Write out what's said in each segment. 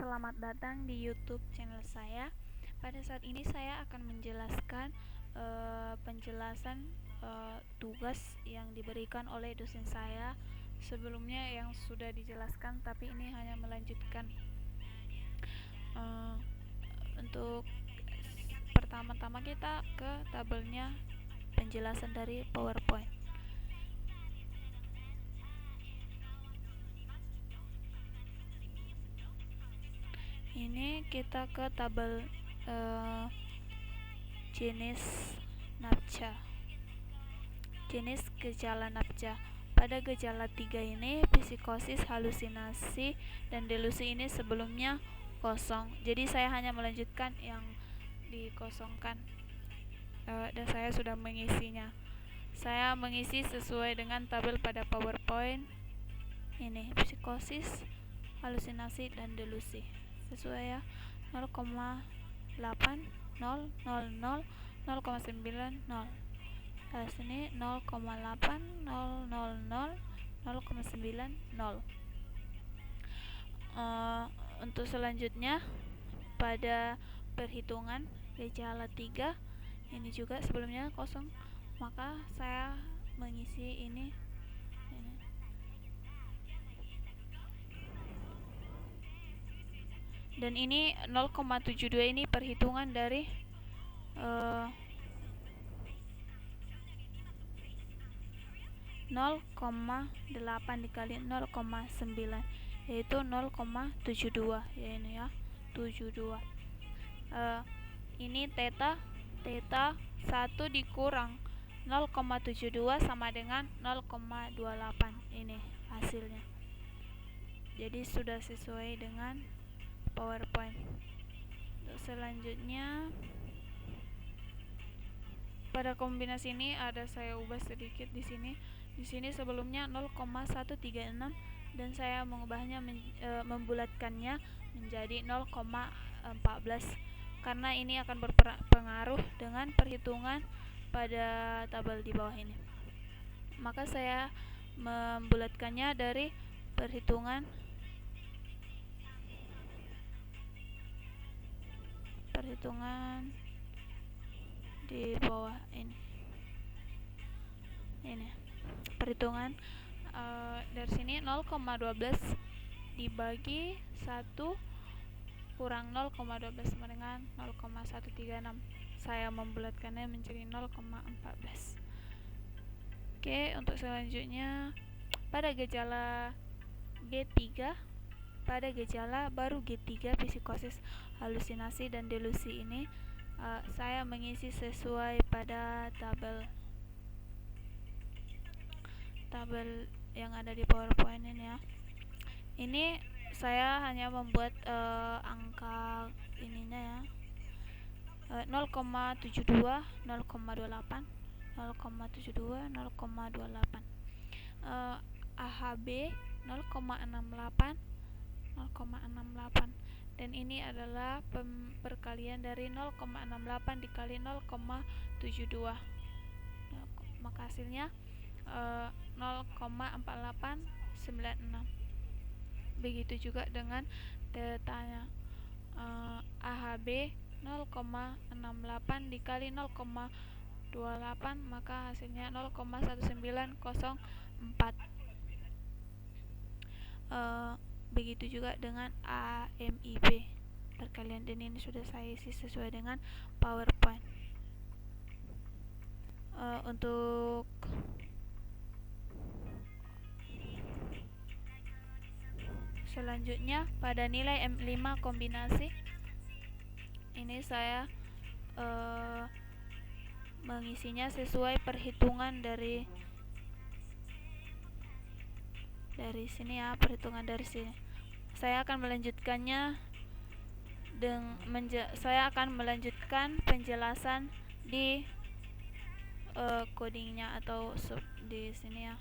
Selamat datang di YouTube channel saya. Pada saat ini saya akan menjelaskan penjelasan tugas yang diberikan oleh dosen saya. Sebelumnya yang sudah dijelaskan, tapi ini hanya melanjutkan. Untuk pertama-tama kita ke tabelnya penjelasan dari PowerPoint. Ini kita ke tabel jenis NAPCA. Jenis gejala NAPCA. Pada gejala 3 ini, psikosis, halusinasi, dan delusi ini sebelumnya kosong. Jadi saya hanya melanjutkan yang dikosongkan, dan saya sudah mengisinya. Saya mengisi sesuai dengan tabel pada PowerPoint. Ini psikosis, halusinasi, dan delusi. Sesuai ya, 0,8, 0, 0, 0, 0,9, 0. Sini 0,8, 0, 0, 0, 0,9, 0. Untuk selanjutnya pada perhitungan gejala 3 ini juga sebelumnya kosong, maka saya mengisi ini. Dan ini 0,72 ini perhitungan dari 0,8 dikali 0,9, yaitu 0,72 ya, ini ya, 72. Ini theta 1 dikurang 0,72 sama dengan 0,28. Ini hasilnya. Jadi sudah sesuai dengan PowerPoint. Untuk selanjutnya pada kombinasi ini ada saya ubah sedikit di sini. Di sini sebelumnya 0,136 dan saya mengubahnya membulatkannya menjadi 0,14 karena ini akan berpengaruh dengan perhitungan pada tabel di bawah ini. Maka saya membulatkannya dari perhitungan di bawah ini. Ini perhitungan dari sini 0,12 dibagi 1 kurang 0,12 sama dengan 0,136. Saya membulatkannya menjadi 0,14. Oke, untuk selanjutnya pada gejala G3, pada gejala baru G3 psikosis, halusinasi, dan delusi ini saya mengisi sesuai pada tabel yang ada di PowerPoint ini ya. Ini saya hanya membuat angka ininya ya, 0,72, 0,28, 0,72, 0,28. AHB 0,68, 0,68, dan ini adalah perkalian dari 0,68 dikali 0,72, maka hasilnya 0,4896. Begitu juga dengan tetanya, AHB 0,68 dikali 0,28, maka hasilnya 0,1904. Begitu juga dengan AMIB perkalian, dan ini sudah saya isi sesuai dengan PowerPoint. Untuk selanjutnya pada nilai M5 kombinasi ini saya mengisinya sesuai perhitungan dari sini ya, perhitungan dari sini. Saya akan melanjutkannya saya akan melanjutkan penjelasan di codingnya atau di sini ya.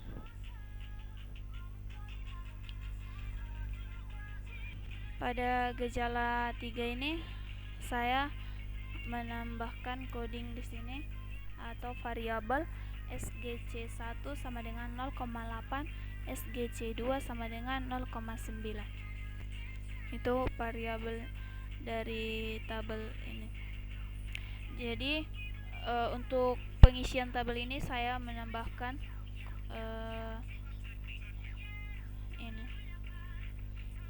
Pada gejala 3 ini saya menambahkan coding di sini atau variabel SGC1 sama dengan 0,8, SGC2 sama dengan 0,9. Itu variabel dari tabel ini. Jadi untuk pengisian tabel ini saya menambahkan ini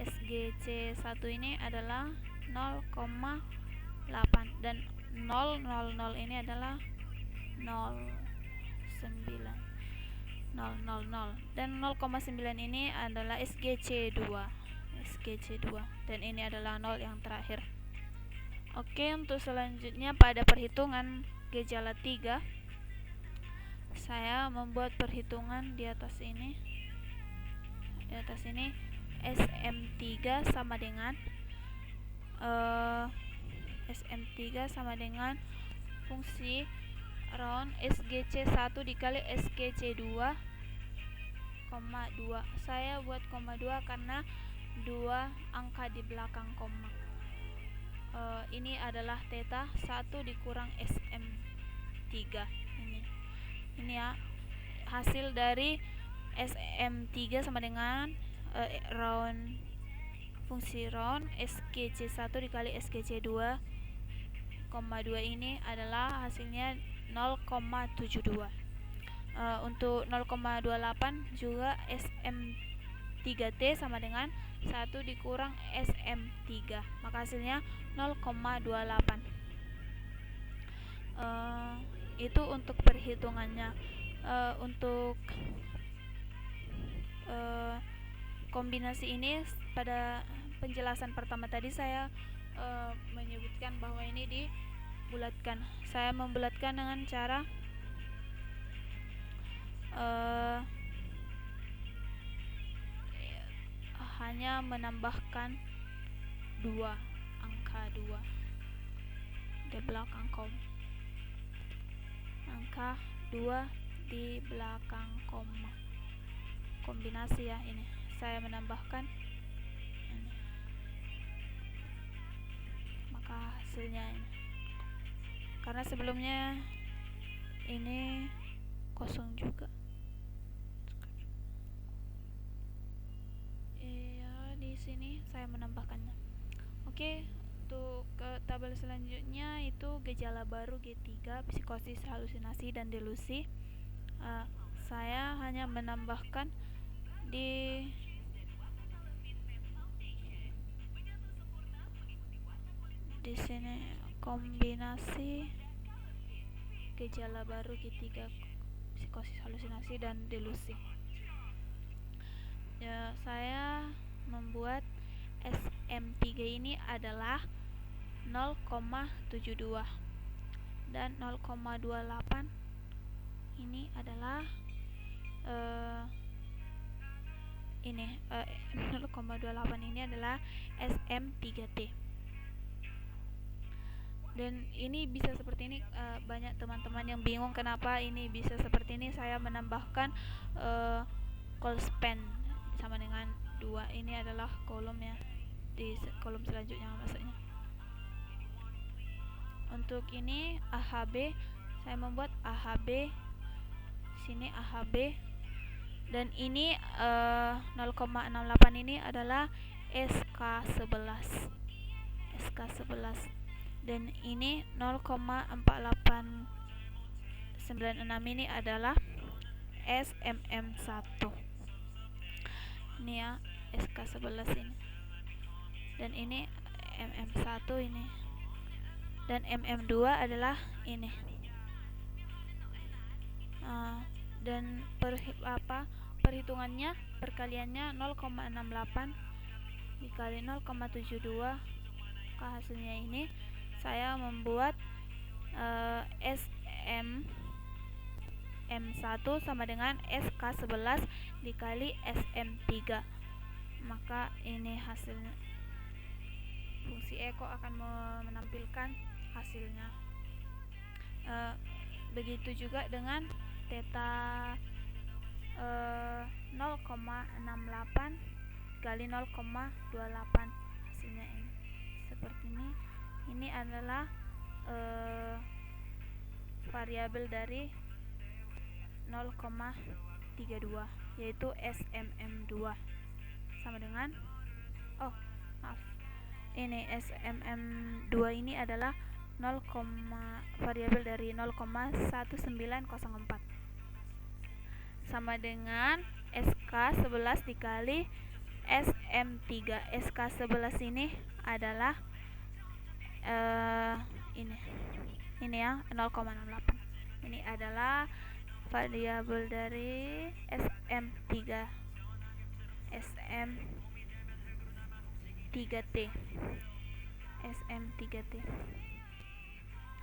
SGC1 ini adalah 0,8 dan 000 ini adalah 0,9 dan 0,9 ini adalah SGC2 dan ini adalah 0 yang terakhir. Oke, untuk selanjutnya pada perhitungan gejala 3 saya membuat perhitungan di atas ini SM3 sama dengan fungsi round SGC1 dikali SGC2, 2. Saya buat 2 karena 2 angka di belakang koma. Ini adalah theta 1 dikurang SM3. Ini ya hasil dari SM3 sama dengan fungsi round SGC1 dikali SGC2, 2 ini adalah hasilnya 0,72. Untuk 0,28 juga SM3T sama dengan 1 dikurang SM3, maka hasilnya 0,28. Itu untuk perhitungannya. Untuk kombinasi ini pada penjelasan pertama tadi saya menyebutkan bahwa ini dibulatkan. Saya membulatkan dengan cara hanya menambahkan 2 angka 2 di belakang angka 2 di belakang koma. Kombinasi ya, ini saya menambahkan ini. Maka hasilnya ini, karena sebelumnya ini kosong juga. Di sini saya menambahkannya. Oke, untuk ke tabel selanjutnya itu gejala baru G3, psikosis, halusinasi dan delusi. Saya hanya menambahkan di sini kombinasi gejala baru G3, psikosis, halusinasi dan delusi. Ya, saya membuat SM3 ini adalah 0,72 dan 0,28 ini adalah 0,28 ini adalah SM3T. Dan ini bisa seperti ini, banyak teman-teman yang bingung kenapa ini bisa seperti ini. Saya menambahkan call span sama dengan 2. Ini adalah kolom ya, di kolom selanjutnya maksudnya. Untuk ini AHB, saya membuat AHB, sini AHB, dan ini 0,68 ini adalah SK11 dan ini 0,4896 ini adalah SMM1. Ini ya SK11 ini, dan ini MM1 ini, dan MM2 adalah ini. Dan perhitungannya, perkaliannya 0,68 dikali 0,72, hasilnya ini saya membuat SM1 sama dengan SK11 dikali SM3, maka ini hasilnya. Fungsi eko akan menampilkan hasilnya. Begitu juga dengan theta 0,68 kali 0,28, hasilnya ini seperti ini. Ini adalah variabel dari 0,32 yaitu SMM2 sama dengan ini SMM2 ini adalah variabel dari 0,1904 sama dengan SK11 dikali SM3. SK11 ini adalah ini ya 0,68. Ini adalah variabel dari SM3 SM3T.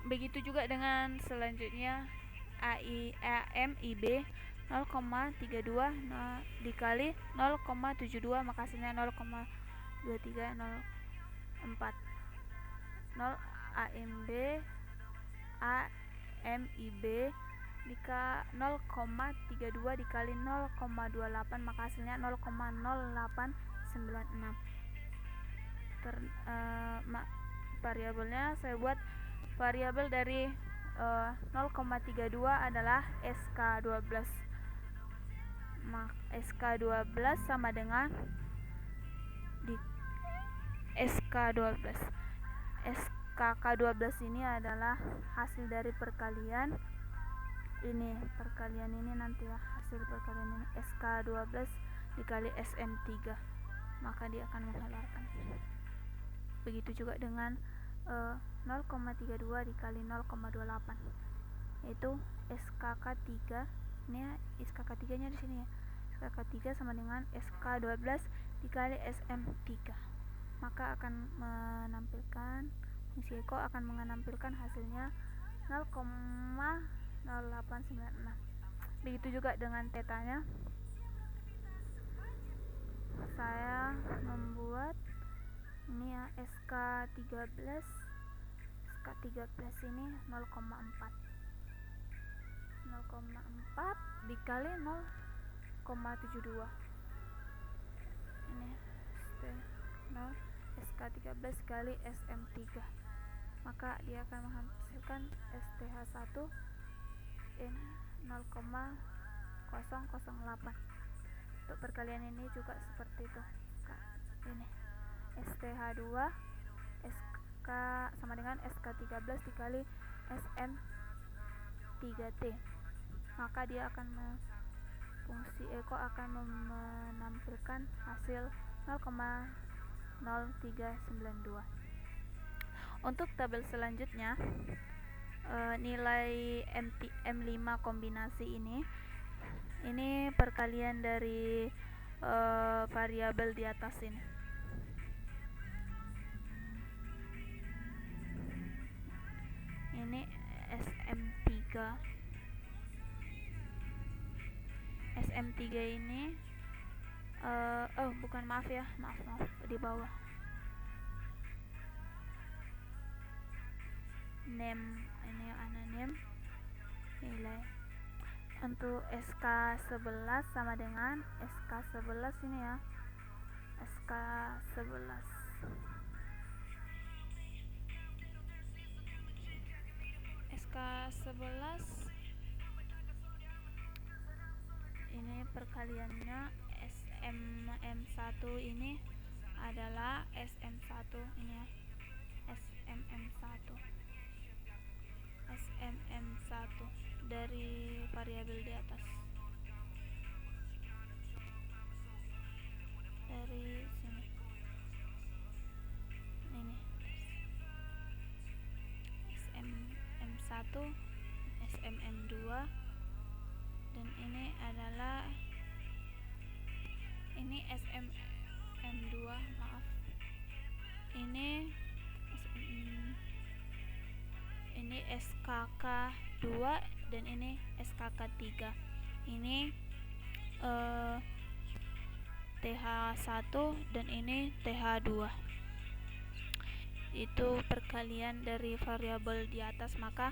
Begitu juga dengan selanjutnya AMIB 0,32 dikali 0,72 maka hasilnya 0,2304. 0 AMIB jika 0,32 dikali 0,28 maka hasilnya 0,0896. Variabelnya saya buat variabel dari 0,32 adalah SK12. SK12 sama dengan di SK12. SKK12 ini adalah hasil dari perkalian ini, nanti ya, hasil perkalian ini SK12 dikali SM3 maka dia akan menghalalkan. Begitu juga dengan 0,32 dikali 0,28 yaitu SKK3. Ini ya, SKK3 nya di sini ya. SKK3 sama dengan SK12 dikali SM3 maka akan menampilkan fungsi Eko akan menampilkan hasilnya 0,0896. Begitu juga dengan tetanya. Saya membuat ini ya SK13 ini 0,4 dikali 0,72 ini SK13 kali SM3 maka dia akan menghasilkan STH1 ini 0,008. Untuk perkalian ini juga seperti itu. Ini STH2 SK sama dengan SK13 dikali SM3T maka dia akan fungsi Eko akan menampilkan hasil 0,0392. Untuk tabel selanjutnya nilai M5 kombinasi ini perkalian dari variabel di atas ini. Ini SM3 ini maaf di bawah name ini ada name nilai untuk SK11 sama dengan SK11 ini ya SK11 ini perkaliannya SMM1 ini adalah SM1 ini ya SMM1 dari variabel di atas dari sini ini SMM1 SMM2 dan ini adalah ini SMM2 maaf ini SKK2 dan ini SKK3 ini TH1 dan ini TH2 itu perkalian dari variabel di atas maka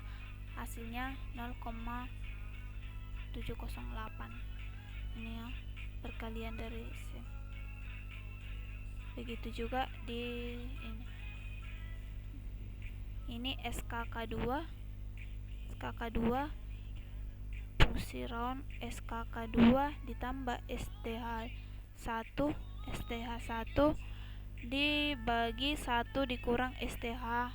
hasilnya 0,708 ini ya perkalian dari sini. Begitu juga di ini SKK2 fungsi round SKK2 ditambah STH1 dibagi 1 dikurang STH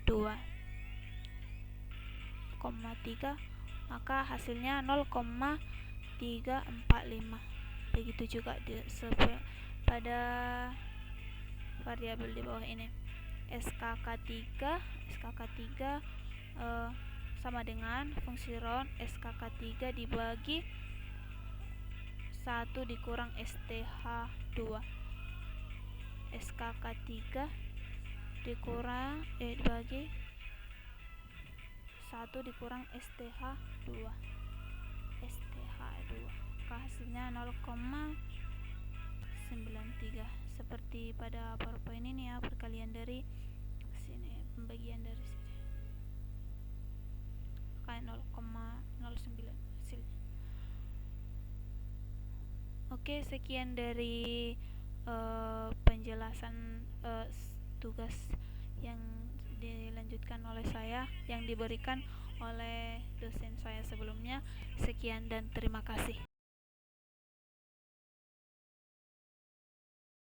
2,3, maka hasilnya 0,345. Begitu juga pada variabel di bawah ini. SKK3 sama dengan fungsi round SKK3 dibagi 1 dikurang STH 2. SKK3 dibagi 1 dikurang STH 2. Maka hasilnya 0,93. Seperti pada PowerPoint ini ya, perkalian dari sini, pembagian dari sini. Kayak 0,09 hasilnya. Oke, sekian dari penjelasan tugas yang dilanjutkan oleh saya, yang diberikan oleh dosen saya sebelumnya. Sekian dan terima kasih.